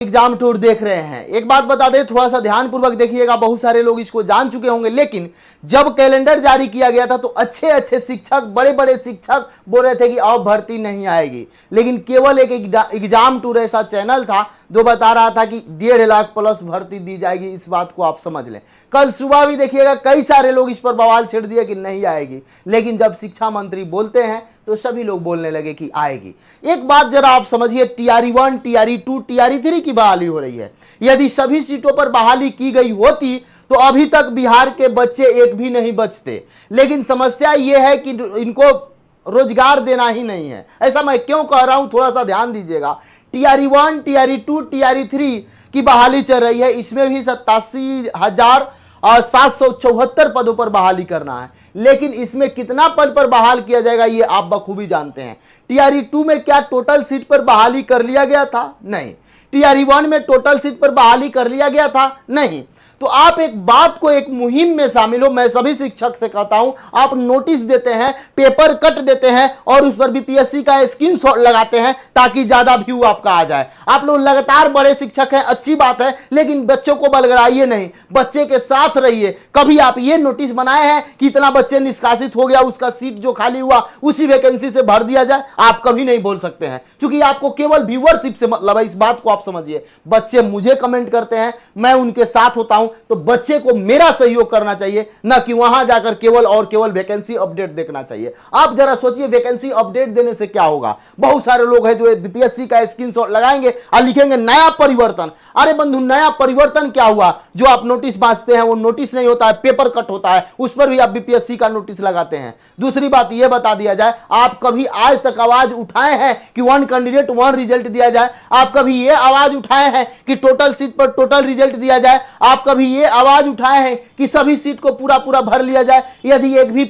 Exam tour देख रहे हैं। एक बात बता दें, थोड़ा सा ध्यानपूर्वक देखिएगा, बहुत सारे लोग इसको जान चुके होंगे, लेकिन जब कैलेंडर जारी किया गया था तो अच्छे अच्छे शिक्षक, बड़े बड़े शिक्षक बोल रहे थे कि अब भर्ती नहीं आएगी, लेकिन केवल एक एग्जाम टूर ऐसा चैनल था जो बता रहा था कि 1.5 लाख प्लस भर्ती दी जाएगी। इस बात को आप समझ लें। कल सुबह भी देखिएगा कई सारे लोग इस पर बवाल छेड़ दिए कि नहीं आएगी, लेकिन जब शिक्षा मंत्री बोलते हैं तो सभी लोग बोलने लगे कि आएगी। एक बात जरा आप समझिए, टीआरई 1, टीआरई 2, टीआरई 3 की बहाली हो रही है। यदि सभी सीटों पर बहाली की गई होती तो अभी तक बिहार के बच्चे एक भी नहीं बचते, लेकिन समस्या यह है कि इनको रोजगार देना ही नहीं है। ऐसा मैं क्यों कह रहा हूं, थोड़ा सा ध्यान दीजिएगा। टीआरई 1, टीआरई 2, टीआरई 3 की बहाली चल रही है, इसमें भी 87,774 पदों पर बहाली करना है, लेकिन इसमें कितना पद पर बहाल किया जाएगा ये आप बखूबी जानते हैं। टीआरई 2 में क्या टोटल सीट पर बहाली कर लिया गया था? नहीं। टीआरई 1 में टोटल सीट पर बहाली कर लिया गया था? नहीं। तो आप एक बात को, एक मुहिम में शामिल हो। मैं सभी शिक्षक से कहता हूं, आप नोटिस देते हैं, पेपर कट देते हैं और उस पर बीपीएससी का स्क्रीनशॉट लगाते हैं ताकि ज्यादा व्यू आपका आ जाए। आप लोग लगातार बड़े शिक्षक हैं, अच्छी बात है, लेकिन बच्चों को बलगराइए नहीं, बच्चे के साथ रहिए। कभी आप ये नोटिस बनाए हैं कि इतना बच्चे निष्कासित हो गया, उसका सीट जो खाली हुआ उसी वैकेंसी से भर दिया जाए? आप कभी नहीं बोल सकते हैं, क्योंकि आपको केवल व्यूअरशिप से मतलब है। इस बात को आप समझिए। बच्चे मुझे कमेंट करते हैं, मैं उनके साथ होता हूं, तो बच्चे को मेरा सहयोग करना चाहिए, ना कि वहां जाकर केवल और केवल वैकेंसी अपडेट देखना चाहिए। आप जरा सोचिए, वैकेंसी अपडेट देने से क्या होगा? बहुत सारे लोग हैं जो बीपीएससी का स्क्रीनशॉट लगाएंगे और लिखेंगे नया परिवर्तन। अरे बंधु, नया परिवर्तन क्या हुआ? जो आप नोटिस बांटते हैं वो नोटिस नहीं होता है, पेपर कट होता है, उस पर भी आप बीपीएससी का नोटिस लगाते हैं। दूसरी बात यह बता दिया जाए, आप कभी आज तक आवाज उठाए हैं कि 1 कैंडिडेट 1 रिजल्ट दिया जाए? आप कभी यह आवाज उठाए हैं कि टोटल सीट पर टोटल रिजल्ट दिया जाए? आप कभी ये आवाज उठाए हैं कि सभी सीट को पूरा पूरा भर लिया जाए? यदि एक भी,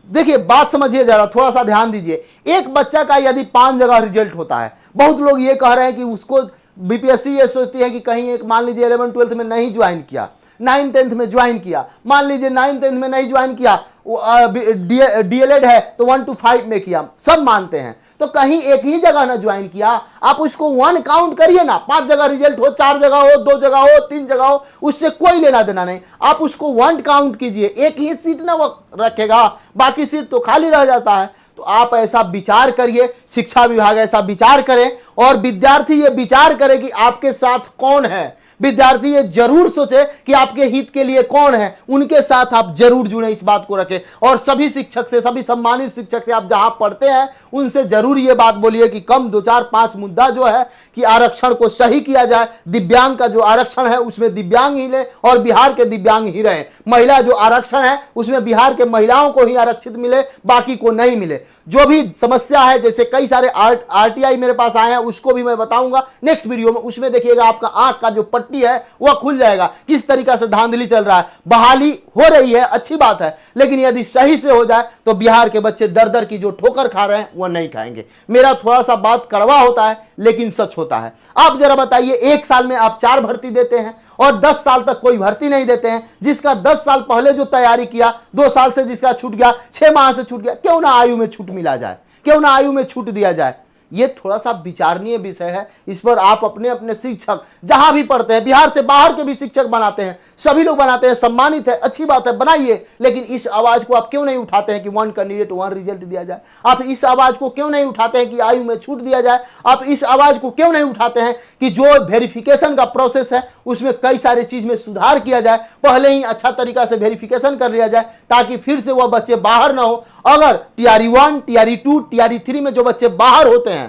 देखिए बात समझिए जरा, थोड़ा सा ध्यान दीजिए। एक बच्चा का यदि 5 जगह रिजल्ट होता है, बहुत लोग ये कह रहे हैं कि उसको बीपीएससी ये सोचती है कि कहीं एक, मान लीजिए 11 12 में नहीं ज्वाइन किया, 9 10 में ज्वाइन किया, मान लीजिए 9 10 में नहीं ज्वाइन किया, डीएलएड है तो 1 to 5 में किया, सब मानते हैं, तो कहीं एक ही जगह ना ज्वाइन किया, आप उसको 1 काउंट करिए ना। 5 जगह रिजल्ट हो, 4 जगह हो, 2 जगह हो, 3 जगह हो, उससे कोई लेना देना नहीं। आप उसको 1 काउंट कीजिए। एक ही सीट ना वो रखेगा, बाकी सीट तो खाली रह जाता है। तो आप ऐसा विचार करिए, शिक्षा विभाग ऐसा विचार करे, और विद्यार्थी ये विचार करे कि आपके साथ कौन है। विद्यार्थी ये जरूर सोचे कि आपके हित के लिए कौन है, उनके साथ आप जरूर जुड़े, इस बात को रखें। और सभी शिक्षक से, सभी सम्मानित शिक्षक से आप जहां पढ़ते हैं उनसे जरूर ये बात बोलिए कि कम 2 4 5 मुद्दा जो है कि आरक्षण को सही किया जाए। दिव्यांग का जो आरक्षण है उसमें दिव्यांग ही ले और बिहार के दिव्यांग ही रहे। महिला जो आरक्षण है उसमें बिहार के महिलाओं को ही आरक्षित मिले, बाकी को नहीं मिले। जो भी समस्या है, जैसे कई सारे आरटीआई मेरे पास आए हैं, उसको भी मैं बताऊंगा नेक्स्ट वीडियो में। उसमें देखिएगा आपका आंख का जो पट्टी है वह खुल जाएगा, किस तरीका से धांधली चल रहा है। बहाली हो रही है, अच्छी बात है, लेकिन यदि सही से हो जाए तो बिहार के बच्चे दर दर की जो ठोकर खा रहे हैं वह नहीं खाएंगे। मेरा थोड़ा सा बात कड़वा होता है लेकिन सच होता है। आप जरा बताइए, 1 साल में आप 4 भर्ती देते हैं और 10 साल तक कोई भर्ती नहीं देते हैं। जिसका 10 साल पहले जो तैयारी किया, 2 साल से जिसका छूट गया, 6 माह से छूट गया, क्यों ना आयु में छूट मिला जाए, क्यों ना आयु में छूट दिया जाए। ये थोड़ा सा विचारणीय विषय है। इस पर आप अपने अपने शिक्षक जहां भी पढ़ते हैं, बिहार से बाहर के भी शिक्षक बनाते हैं, सभी लोग बनाते हैं, सम्मानित है, अच्छी बात है, बनाइए। लेकिन इस आवाज को आप क्यों नहीं उठाते हैं कि 1 कैंडिडेट 1 रिजल्ट दिया जाए? आप इस आवाज को क्यों नहीं उठाते हैं कि आयु में छूट दिया जाए? आप इस आवाज को क्यों नहीं उठाते हैं कि जो वेरिफिकेशन का प्रोसेस है उसमें कई सारी चीज में सुधार किया जाए, पहले ही अच्छा तरीका से वेरिफिकेशन कर लिया जाए, ताकि फिर से वह बच्चे बाहर ना हो। अगर टीआरई 1, टीआरई 2, टीआरई 3 में जो बच्चे बाहर होते हैं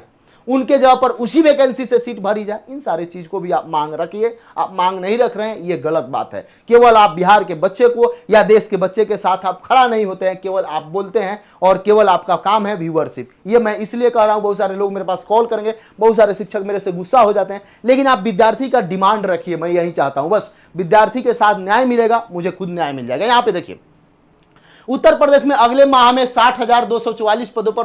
उनके जगह पर उसी वैकेंसी से सीट भरी जाए। इन सारी चीज को भी आप मांग रखिए। आप मांग नहीं रख रहे हैं, ये गलत बात है। केवल आप बिहार के बच्चे को या देश के बच्चे के साथ आप खड़ा नहीं होते हैं, केवल आप बोलते हैं और केवल आपका काम है व्यूअरशिप। ये मैं इसलिए कह रहा हूं, बहुत सारे लोग मेरे पास कॉल करेंगे, बहुत सारे शिक्षक मेरे से गुस्सा हो जाते हैं, लेकिन आप विद्यार्थी का डिमांड रखिए। मैं यही चाहता हूं, बस विद्यार्थी के साथ न्याय मिलेगा, मुझे खुद न्याय मिल जाएगा। यहां पे देखिए, उत्तर प्रदेश में अगले माह में 60,244 पदों पर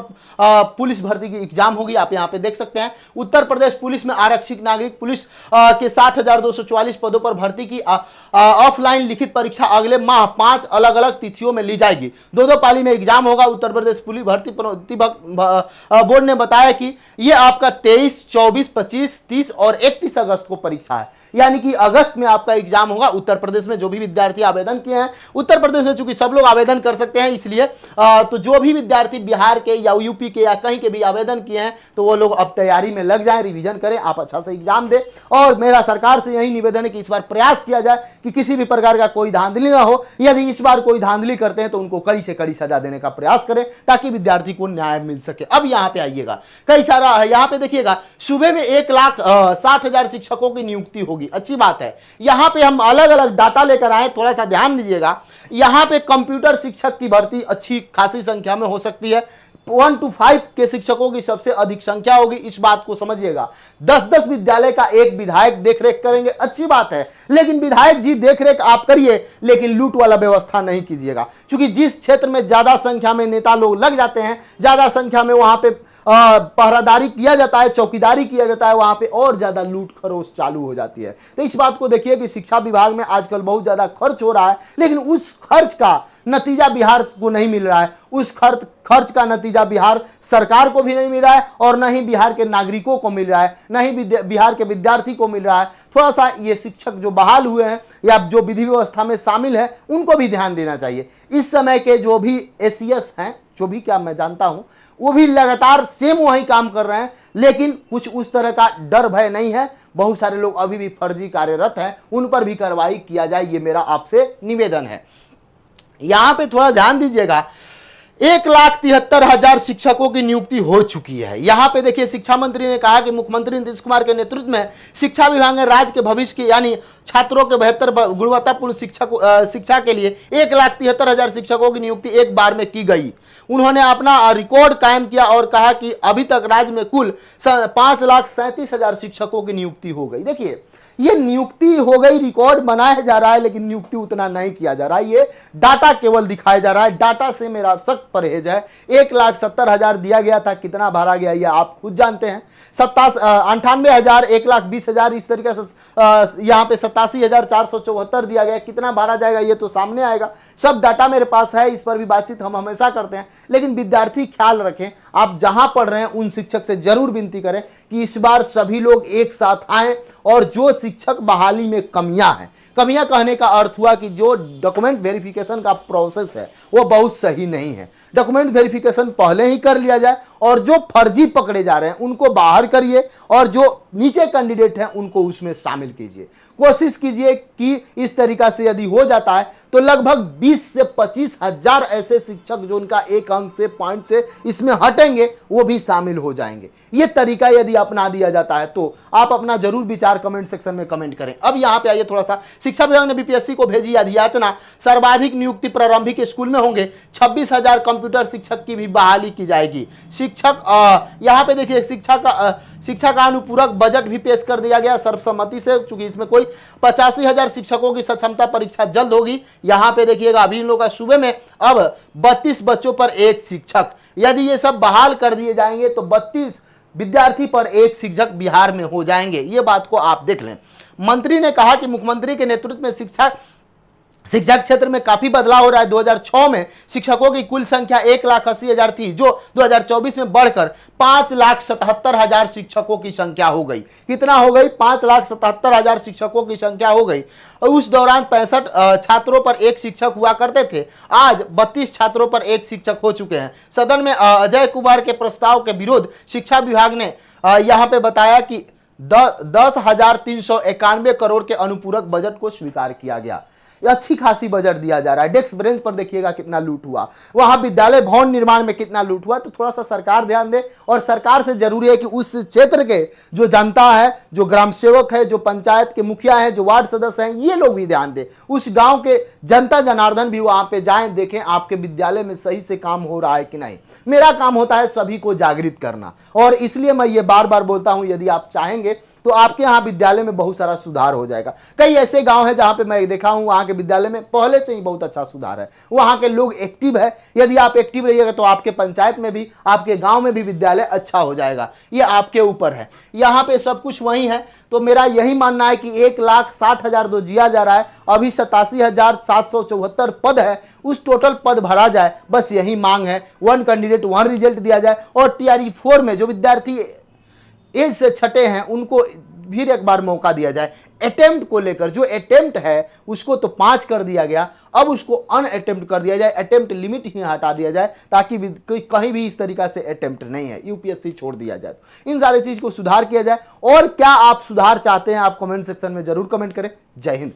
पुलिस भर्ती की एग्जाम होगी। आप यहां पे देख सकते हैं उत्तर प्रदेश पुलिस में आरक्षित नागरिक पुलिस के 60,244 पदों पर भर्ती की ऑफलाइन लिखित परीक्षा अगले माह 5 अलग अलग तिथियों में ली जाएगी। दो पाली में एग्जाम होगा। उत्तर प्रदेश पुलिस भर्ती बोर्ड ने बताया कि यह आपका 23, 24, 25, 30 और 31 अगस्त को परीक्षा है, यानी कि अगस्त में आपका एग्जाम होगा। उत्तर प्रदेश में जो भी विद्यार्थी आवेदन किए हैं, उत्तर प्रदेश में चूंकि सब लोग आवेदन कर सकते हैं, इसलिए तो जो भी विद्यार्थी बिहार के या यूपी के या कहीं के भी आवेदन किए हैं तो वो लोग अब तैयारी में लग जाएं, रिवीजन करें, आप अच्छा से एग्जाम दें। और मेरा सरकार से यही निवेदन है कि इस बार प्रयास किया जाए कि किसी भी प्रकार का कोई धांधली ना हो। यदि इस बार कोई धांधली करते हैं तो उनको कड़ी से कड़ी सजा देने का प्रयास करें ताकि विद्यार्थी को न्याय मिल सके। अब यहां पे आइएगा, कई सारा यहां पे देखिएगा, सुबह में 1,60,000 शिक्षकों की नियुक्ति होगी। अच्छी बात है। यहां पे हम अलग अलग डाटा लेकर आए, थोड़ा सा ध्यान दीजिएगा। यहां पे कंप्यूटर शिक्षक की भर्ती अच्छी खासी संख्या में हो सकती है। 1 to 5 के शिक्षकों की सबसे अधिक संख्या होगी, इस बात को समझिएगा। 10-10 विद्यालय का एक विधायक देखरेख करेंगे, अच्छी बात है, लेकिन विधायक जी देखरेख आप करिए, लेकिन लूट वाला व्यवस्था नहीं कीजिएगा। क्योंकि जिस क्षेत्र में ज्यादा संख्या में नेता लोग लग जाते हैं, ज्यादा संख्या में वहां पे पहरादारी किया जाता है, चौकीदारी किया जाता है, वहां पे और ज्यादा लूट खरोच चालू हो जाती है। तो इस बात को देखिए कि शिक्षा विभाग में आजकल बहुत ज्यादा खर्च हो रहा है, लेकिन उस खर्च का नतीजा बिहार को नहीं मिल रहा है। उस खर्च का नतीजा बिहार सरकार को भी नहीं मिल रहा है और न ही बिहार के नागरिकों को मिल रहा है, न ही बिहार के विद्यार्थी को मिल रहा है। थोड़ा सा ये शिक्षक जो बहाल हुए हैं या जो विधि व्यवस्था में शामिल है, उनको भी ध्यान देना चाहिए। इस समय के जो भी एसीएस हैं, जो भी क्या मैं जानता हूं, वो भी लगातार सेम वही काम कर रहे हैं, लेकिन कुछ उस तरह का डर भय नहीं है। बहुत सारे लोग अभी भी फर्जी कार्यरत हैं, उन पर भी कार्रवाई किया जाए, ये मेरा आपसे निवेदन है। यहां पे थोड़ा ध्यान दीजिएगा, 1,73,000 शिक्षकों की नियुक्ति हो चुकी है। यहां पे देखिए शिक्षा मंत्री ने कहा कि मुख्यमंत्री नीतीश कुमार के नेतृत्व में शिक्षा विभाग ने राज्य के भविष्य के यानी छात्रों के बेहतर गुणवत्तापूर्ण शिक्षा के लिए 1,73,000 शिक्षकों की नियुक्ति एक बार में की गई। उन्होंने अपना रिकॉर्ड कायम किया और कहा कि अभी तक राज्य में कुल 5,37,000 शिक्षकों की नियुक्ति हो गई। देखिए ये नियुक्ति हो गई, रिकॉर्ड बनाया जा रहा है, लेकिन नियुक्ति उतना नहीं किया जा रहा है। ये डाटा केवल दिखाया जा रहा है। डाटा से मेरा सख्त परहेज है। 1,70,000 दिया गया था, कितना भरा गया ये आप खुद जानते हैं। 98,000, 1,20,000 इस तरीके से यहाँ पे 87,474 दिया गया। कितना भरा जाएगा ये तो सामने आएगा। सब डाटा मेरे पास है, इस पर भी बातचीत हम हमेशा करते हैं। लेकिन विद्यार्थी ख्याल रखें, आप जहां पढ़ रहे हैं उन शिक्षक से जरूर विनती करें कि इस बार सभी लोग एक साथ आएं और जो शिक्षक बहाली में कमियां हैं, कमियां कहने का अर्थ हुआ कि जो डॉक्यूमेंट वेरिफिकेशन का प्रोसेस है वो बहुत सही नहीं है। डॉक्यूमेंट वेरिफिकेशन पहले ही कर लिया जाए और जो फर्जी पकड़े जा रहे हैं उनको बाहर करिए और जो नीचे कैंडिडेट हैं उनको उसमें शामिल कीजिए। कोशिश कीजिए कि इस तरीका से यदि हो जाता है तो लगभग 20 से 25 हजार ऐसे शिक्षक जो उनका एक अंक से पॉइंट से इसमें हटेंगे वो भी शामिल हो जाएंगे। ये तरीका यदि अपना दिया जाता है तो आप अपना जरूर विचार कमेंट सेक्शन में कमेंट करें। अब यहाँ पे आइए थोड़ा सा, शिक्षा विभाग ने बीपीएससी को भेजी अधियाचना, सर्वाधिक नियुक्ति प्रारंभिक स्कूल में होंगे। 26,000 कंप्यूटर शिक्षक की भी बहाली की जाएगी। शिक्षक यहाँ पे देखिए शिक्षा का अनुपूरक बजट भी पेश कर दिया गया सर्वसम्मति से, चूंकि इसमें कोई 85,000 शिक्षकों की सक्षमता परीक्षा जल्द होगी। यहां पे देखिएगा अभी इन लोगों का सूबे में अब 32 बच्चों पर एक शिक्षक, यदि ये सब बहाल कर दिए जाएंगे तो 32 विद्यार्थी पर एक शिक्षक बिहार में हो जाएंगे। ये बात को आप देख लें। मंत्री ने कहा कि मुख्यमंत्री के नेतृत्व में शिक्षा क्षेत्र में काफी बदलाव हो रहा है। 2006 में शिक्षकों की कुल संख्या 1,80,000 थी, जो 2024 में बढ़कर 5,77,000 शिक्षकों की संख्या हो गई। कितना हो गई? 5,77,000 शिक्षकों की संख्या हो गई। और उस दौरान 65 छात्रों पर एक शिक्षक हुआ करते थे, आज 32 छात्रों पर एक शिक्षक हो चुके हैं। सदन में अजय कुमार के प्रस्ताव के विरोध शिक्षा विभाग ने यहां पे बताया कि 10,391 करोड़ के अनुपूरक बजट को स्वीकार किया गया। अच्छी खासी बजट दिया जा रहा है। डेस्क बेंच पर देखिएगा कितना लूट हुआ, वहां विद्यालय भवन निर्माण में कितना लूट हुआ। तो थोड़ा सा सरकार ध्यान दे और सरकार से जरूरी है कि उस क्षेत्र के जो जनता है, जो ग्राम सेवक है, जो पंचायत के मुखिया है, जो वार्ड सदस्य हैं, ये लोग भी ध्यान दे। उस गांव के जनता जनार्दन भी वहां पे जाएं, देखें आपके विद्यालय में सही से काम हो रहा है कि नहीं। मेरा काम होता है सभी को जागृत करना और इसलिए मैं ये बार बार बोलता हूं, यदि आप चाहेंगे तो तो आपके यहाँ विद्यालय में बहुत सारा सुधार हो जाएगा। कई ऐसे गांव हैं जहां पे मैं देखा हूं वहां के विद्यालय में पहले से ही बहुत अच्छा सुधार है, वहां के लोग एक्टिव है। यदि आप एक्टिव रहिएगा तो आपके पंचायत में भी, आपके गांव में भी विद्यालय अच्छा हो जाएगा। ये आपके ऊपर है, यहाँ पे सब कुछ वही है। तो मेरा यही मानना है कि 1,60,000 जो दिया जा रहा है, अभी 87,774 पद है, उस टोटल पद भरा जाए, बस यही मांग है। 1 कैंडिडेट 1 रिजल्ट दिया जाए और टीआरई 4 में जो विद्यार्थी एज से छठे हैं उनको फिर एक बार मौका दिया जाए। अटेम्प्ट को लेकर, जो अटेम्प्ट है उसको तो 5 कर दिया गया, अब उसको अन अटेम्प्ट कर दिया जाए, अटेम्प्ट लिमिट ही हटा दिया जाए, ताकि कहीं भी इस तरीका से अटेम्प्ट नहीं है, यूपीएससी छोड़ दिया जाए। इन सारी चीज को सुधार किया जाए। और क्या आप सुधार चाहते हैं, आप कमेंट सेक्शन में जरूर कमेंट करें। जय हिंद।